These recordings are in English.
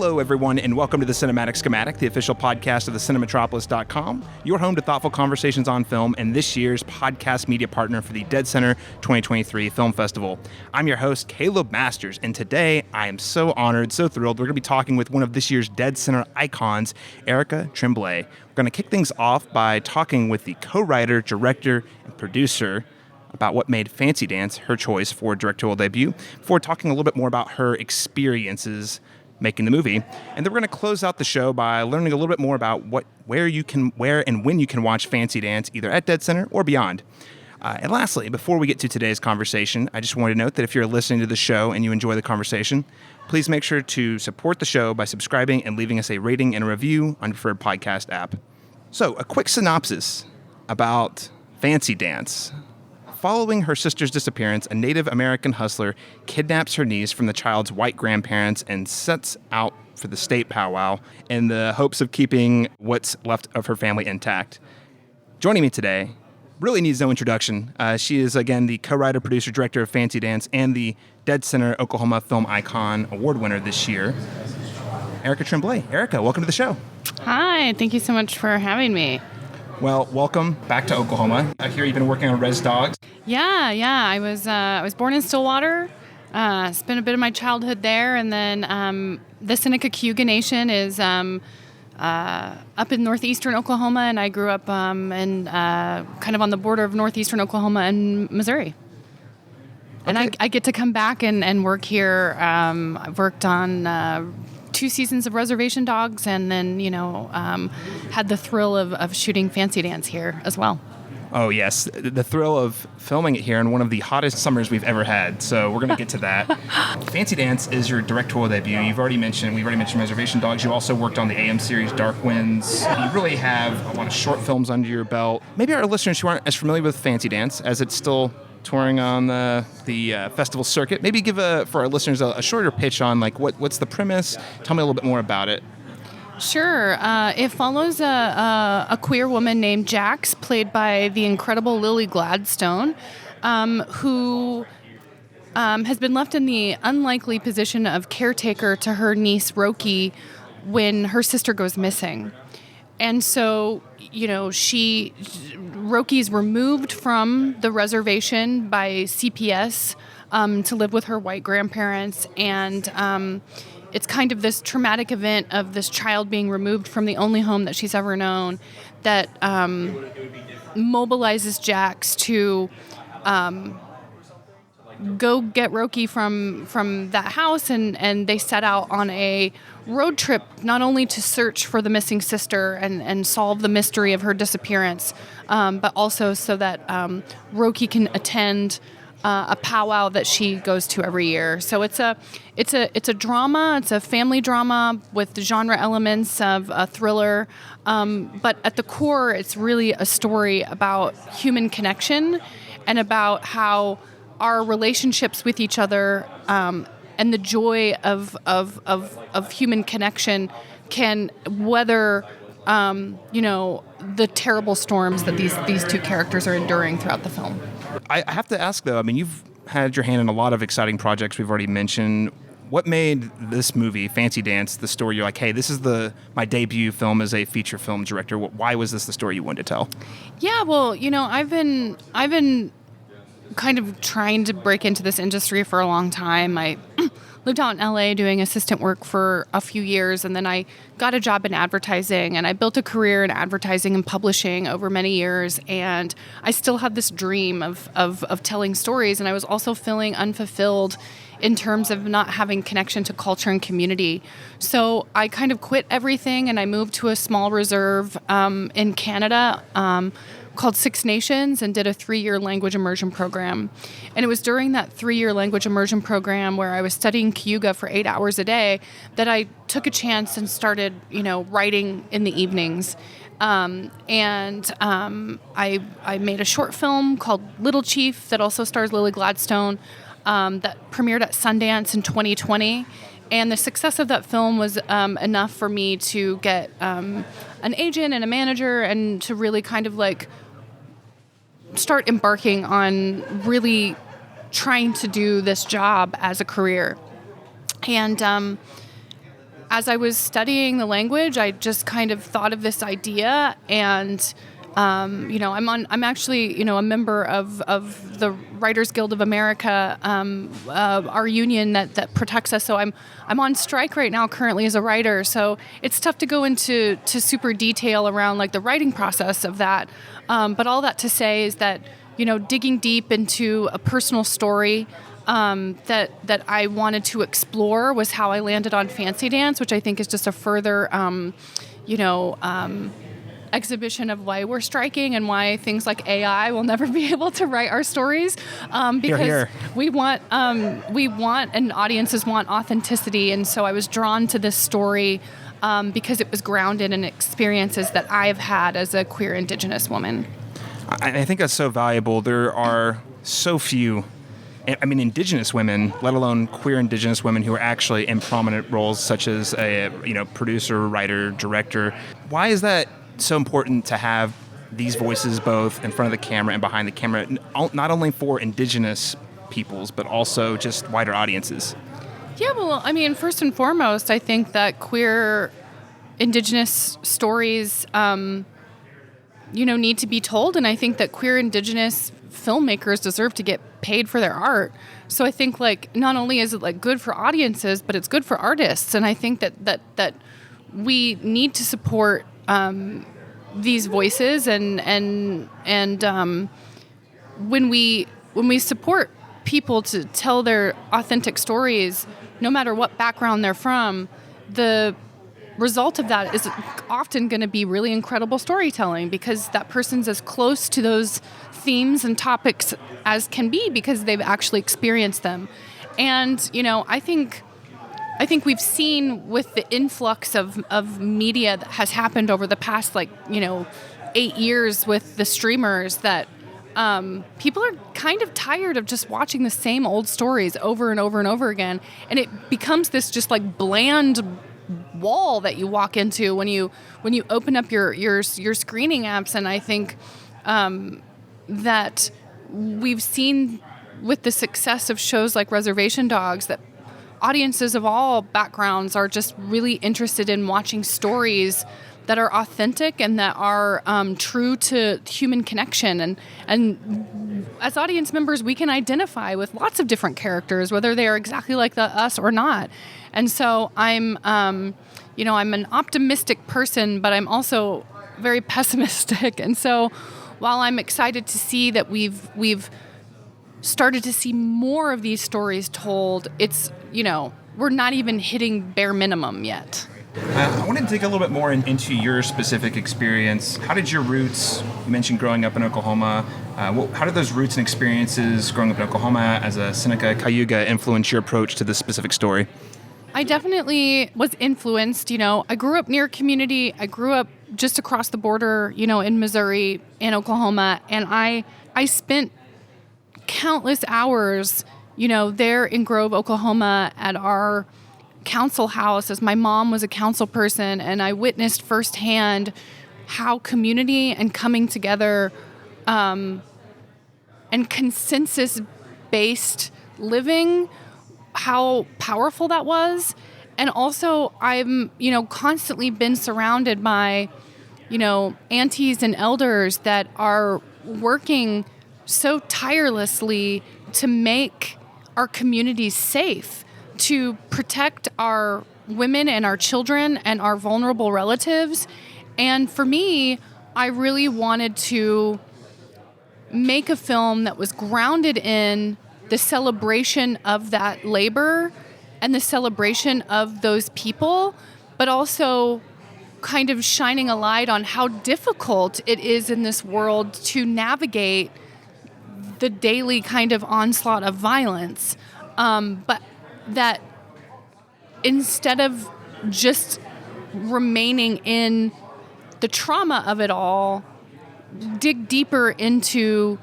Hello, everyone, and welcome to the Cinematic Schematic, the official podcast of thecinematropolis.com, your home to thoughtful conversations on film and this year's podcast media partner for the deadCenter 2023 Film Festival. I'm your host, Caleb Masters, and today I am so honored, so thrilled. We're going to be talking with one of this year's deadCenter icons, Erica Tremblay. We're going to kick things off by talking with the co-writer, director, and producer about what made Fancy Dance her choice for directorial debut, before talking a little bit more about her experiences making the movie. And then we're going to close out the show by learning a little bit more about where and when you can watch Fancy Dance, either at deadCenter or beyond. And lastly, before we get to today's conversation, I just wanted to note that if you're listening to the show and you enjoy the conversation, please make sure to support the show by subscribing and leaving us a rating and a review on your preferred podcast app. So, a quick synopsis about Fancy Dance. Following her sister's disappearance, a Native American hustler kidnaps her niece from the child's white grandparents and sets out for the state powwow in the hopes of keeping what's left of her family intact. Joining me today really needs no introduction. She is, again, the co-writer, producer, director of Fancy Dance and the deadCenter Oklahoma Film Icon Award winner this year, Erica Tremblay. Erica, welcome to the show. Hi, thank you so much for having me. Well, welcome back to Oklahoma. I hear you've been working on Res Dogs. Yeah. I was born in Stillwater. Spent a bit of my childhood there, and then the Seneca-Cayuga Nation is up in northeastern Oklahoma, and I grew up in kind of on the border of northeastern Oklahoma and Missouri. And Okay. I get to come back and work here. I've worked on 2 seasons of Reservation Dogs, and then, had the thrill of shooting Fancy Dance here as well. Oh, yes. The thrill of filming it here in one of the hottest summers we've ever had. So we're going to get to that. Fancy Dance is your directorial debut. We've already mentioned Reservation Dogs. You also worked on the AM series Dark Winds. You really have a lot of short films under your belt. Maybe our listeners who aren't as familiar with Fancy Dance, as it's still touring on the festival circuit, maybe give for our listeners a shorter pitch on what's the premise. Tell me a little bit more about it. Sure. It follows a queer woman named Jax, played by the incredible Lily Gladstone, who has been left in the unlikely position of caretaker to her niece Rokie when her sister goes missing. And so, Rokie's removed from the reservation by CPS to live with her white grandparents, and it's kind of this traumatic event of this child being removed from the only home that she's ever known that mobilizes Jax to go get Rokie from that house, and they set out on a road trip not only to search for the missing sister and solve the mystery of her disappearance, but also so that Rokie can attend a powwow that she goes to every year. So it's a drama. It's a family drama with the genre elements of a thriller, but at the core, it's really a story about human connection and about how our relationships with each other and the joy of human connection can weather the terrible storms that these 2 characters are enduring throughout the film. I have to ask, though, you've had your hand in a lot of exciting projects we've already mentioned. What made this movie, Fancy Dance, the story you're like, hey, this is my debut film as a feature film director? Why was this the story you wanted to tell? Yeah, well, I've been kind of trying to break into this industry for a long time. I lived out in LA doing assistant work for a few years, and then I got a job in advertising, and I built a career in advertising and publishing over many years, and I still had this dream of telling stories, and I was also feeling unfulfilled in terms of not having connection to culture and community. So I kind of quit everything, and I moved to a small reserve in Canada called 6 Nations, and did a 3-year language immersion program. And it was during that 3-year language immersion program, where I was studying Cayuga for 8 hours a day, that I took a chance and started, writing in the evenings. I made a short film called Little Chief that also stars Lily Gladstone, that premiered at Sundance in 2020. And the success of that film was enough for me to get an agent and a manager, and to really kind of start embarking on really trying to do this job as a career. And as I was studying the language, I just kind of thought of this idea, and I'm actually a member of the Writers Guild of America, our union that protects us. So I'm on strike right now currently as a writer. So it's tough to go into super detail around like the writing process of that. But all that to say is that digging deep into a personal story that I wanted to explore was how I landed on Fancy Dance, which I think is just a further exhibition of why we're striking and why things like AI will never be able to write our stories, because Hear. we want and audiences want authenticity. And so I was drawn to this story because it was grounded in experiences that I've had as a queer Indigenous woman. I think that's so valuable. There are so few, Indigenous women, let alone queer Indigenous women, who are actually in prominent roles, such as a producer, writer, director. Why is that so important to have these voices both in front of the camera and behind the camera, not only for Indigenous peoples, but also just wider audiences? Yeah, well, first and foremost, I think that queer Indigenous stories, need to be told, and I think that queer Indigenous filmmakers deserve to get paid for their art. So I think not only is it good for audiences, but it's good for artists, and I think that we need to support these voices, and when we support people to tell their authentic stories, no matter what background they're from, the result of that is often going to be really incredible storytelling, because that person's as close to those themes and topics as can be because they've actually experienced them. And I think we've seen with the influx of media that has happened over the past 8 years with the streamers that people are kind of tired of just watching the same old stories over and over and over again, and it becomes this just bland wall that you walk into when you open up your screening apps. And I think that we've seen with the success of shows like Reservation Dogs that audiences of all backgrounds are just really interested in watching stories that are authentic and that are true to human connection. And as audience members, we can identify with lots of different characters, whether they are exactly like us or not. And so I'm an optimistic person, but I'm also very pessimistic. And so while I'm excited to see that we've started to see more of these stories told, it's, we're not even hitting bare minimum yet. I wanted to dig a little bit more into your specific experience. How did your roots, you mentioned growing up in Oklahoma, how did those roots and experiences growing up in Oklahoma as a Seneca-Cayuga influence your approach to this specific story? I definitely was influenced. I grew up near a community. I grew up just across the border, in Missouri and Oklahoma, and I spent countless hours, there in Grove, Oklahoma at our council house, as my mom was a council person, and I witnessed firsthand how community and coming together and consensus-based living, how powerful that was. And also I'm, constantly been surrounded by, aunties and elders that are working so tirelessly to make our communities safe, to protect our women and our children and our vulnerable relatives. And for me, I really wanted to make a film that was grounded in the celebration of that labor and the celebration of those people, but also kind of shining a light on how difficult it is in this world to navigate the daily kind of onslaught of violence. But that instead of just remaining in the trauma of it all, dig deeper into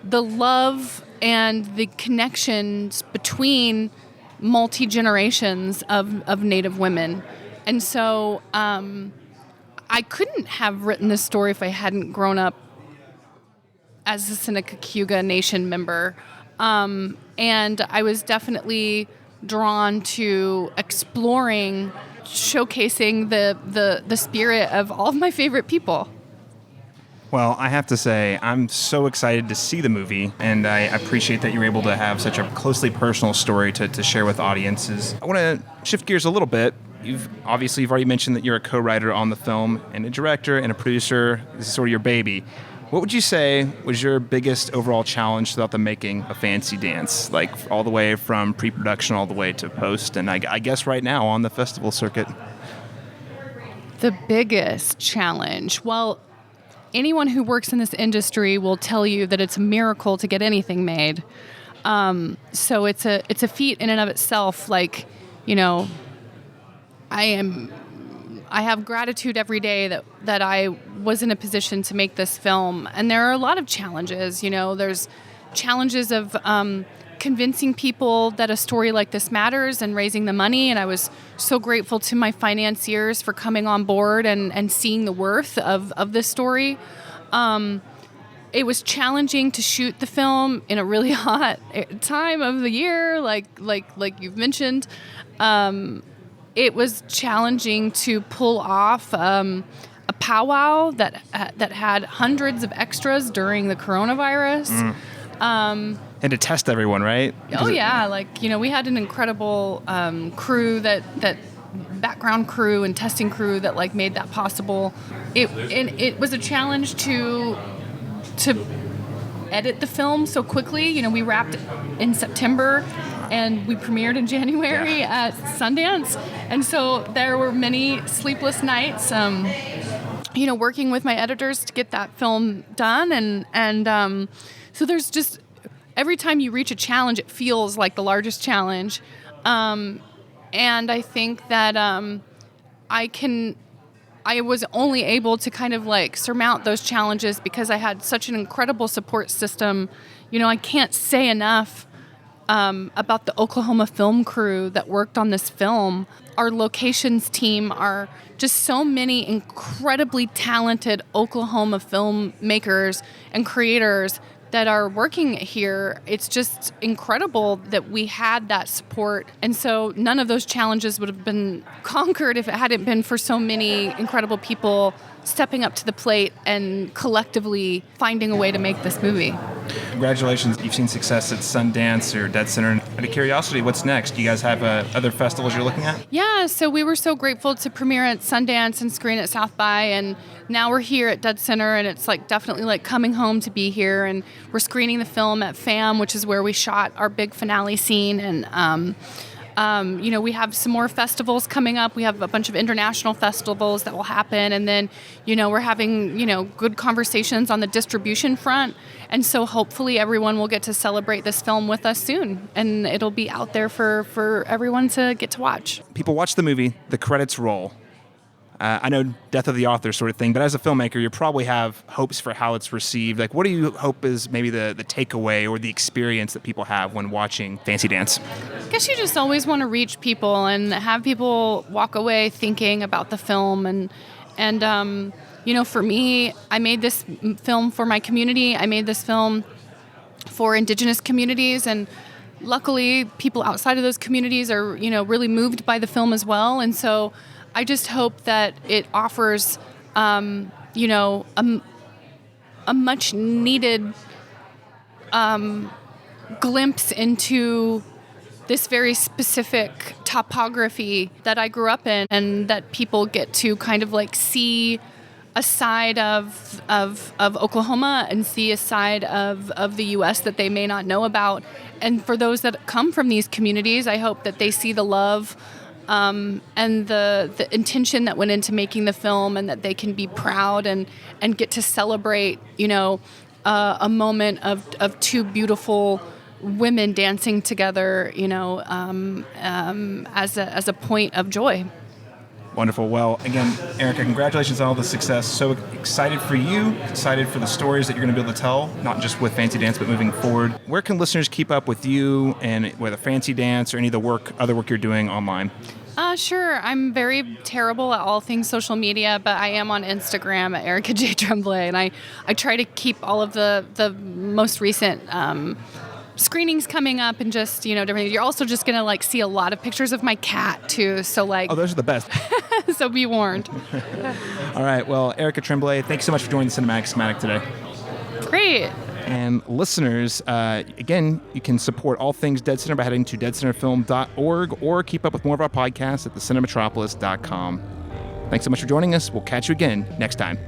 the love and the connections between multi-generations of Native women. And so I couldn't have written this story if I hadn't grown up as a Seneca-Cayuga Nation member. And I was definitely drawn to exploring showcasing the spirit of all of my favorite people. Well, I have to say, I'm so excited to see the movie, and I appreciate that you're able to have such a closely personal story to share with audiences. I want to shift gears a little bit. You've already mentioned that you're a co-writer on the film, and a director and a producer. This is sort of your baby. What would you say was your biggest overall challenge throughout the making of Fancy Dance, like all the way from pre-production all the way to post, and I guess right now on the festival circuit? The biggest challenge? Well, anyone who works in this industry will tell you that it's a miracle to get anything made. So it's a feat in and of itself. Like, you know, I have gratitude every day that I was in a position to make this film. And there are a lot of challenges. You know, there's challenges of convincing people that a story like this matters and raising the money. And I was so grateful to my financiers for coming on board and seeing the worth of this story. It was challenging to shoot the film in a really hot time of the year, like you've mentioned. It was challenging to pull off a powwow that had hundreds of extras during the coronavirus. And to test everyone, right? Oh yeah, like, you know, we had an incredible crew that background crew and testing crew that like made that possible. It was a challenge to edit the film so quickly. You know, we wrapped in September and we premiered in January at Sundance, and so there were many sleepless nights. You know, working with my editors to get that film done, and so there's just every time you reach a challenge, it feels like the largest challenge. And I think that I was only able to kind of like surmount those challenges because I had such an incredible support system. You know, I can't say enough about the Oklahoma film crew that worked on this film. Our locations team are just so many incredibly talented Oklahoma filmmakers and creators that are working here. It's just incredible that we had that support. And so none of those challenges would have been conquered if it hadn't been for so many incredible people stepping up to the plate and collectively finding a way to make this movie. Congratulations. You've seen success at Sundance or deadCenter. Out of curiosity, what's next? Do you guys have other festivals you're looking at? Yeah, so we were so grateful to premiere at Sundance and screen at South by, and now we're here at deadCenter, and it's like definitely like coming home to be here. And we're screening the film at FAM, which is where we shot our big finale scene. And you know, we have some more festivals coming up. We have a bunch of international festivals that will happen. And then, you know, we're having, you know, good conversations on the distribution front. And so hopefully everyone will get to celebrate this film with us soon. And it'll be out there for everyone to get to watch. People watch the movie, the credits roll. I know death of the author sort of thing, but as a filmmaker, you probably have hopes for how it's received. Like, what do you hope is maybe the takeaway or the experience that people have when watching Fancy Dance? I guess you just always want to reach people and have people walk away thinking about the film. And you know, for me, I made this film for my community. I made this film for Indigenous communities, and luckily, people outside of those communities are, you know, really moved by the film as well. And so I just hope that it offers, you know, a much needed glimpse into this very specific topography that I grew up in, and that people get to kind of like see a side of Oklahoma and see a side of the U.S. that they may not know about. And for those that come from these communities, I hope that they see the love and the intention that went into making the film, and that they can be proud and get to celebrate, you know, a moment of two beautiful women dancing together, you know, as a point of joy. Wonderful. Well, again, Erica, congratulations on all the success. So excited for you, excited for the stories that you're going to be able to tell, not just with Fancy Dance, but moving forward. Where can listeners keep up with you and whether Fancy Dance or any of the other work you're doing online? Sure. I'm very terrible at all things social media, but I am on Instagram at Erica Tremblay, and I try to keep all of the most recent screenings coming up and just, different. You're also just going to like see a lot of pictures of my cat too. So like, Oh, those are the best. so be warned. All right. Well, Erica Tremblay, thanks so much for joining the Cinematic Schematic today. Great. And listeners, again, you can support all things Dead Center by heading to deadcenterfilm.org or keep up with more of our podcasts at thecinematropolis.com. Thanks so much for joining us. We'll catch you again next time.